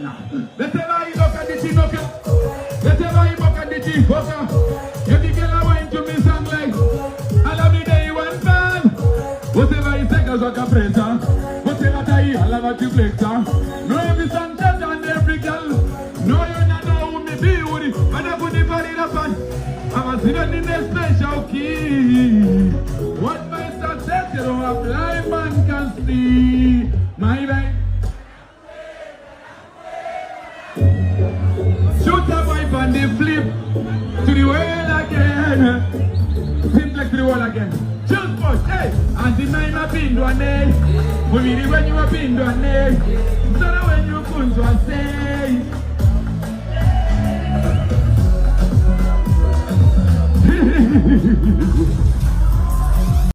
Whatever you look at the chin, okay. Whatever you look at the chin, okay. You think you're going to me song like I love the day one man. Whatever you take as a compressor. Whatever I love you flexor. No every song touch on every girl. No you not know who me be with it. But I put the body up on. I'm a sinner in a special key. What my success you don't have blind man can see. My baby. Shoot a pipe and they flip to the wall again. Simplex to the wall again. Just push, hey! And the nine a pin one day. We really when you a pin one day. So now when you punch one say.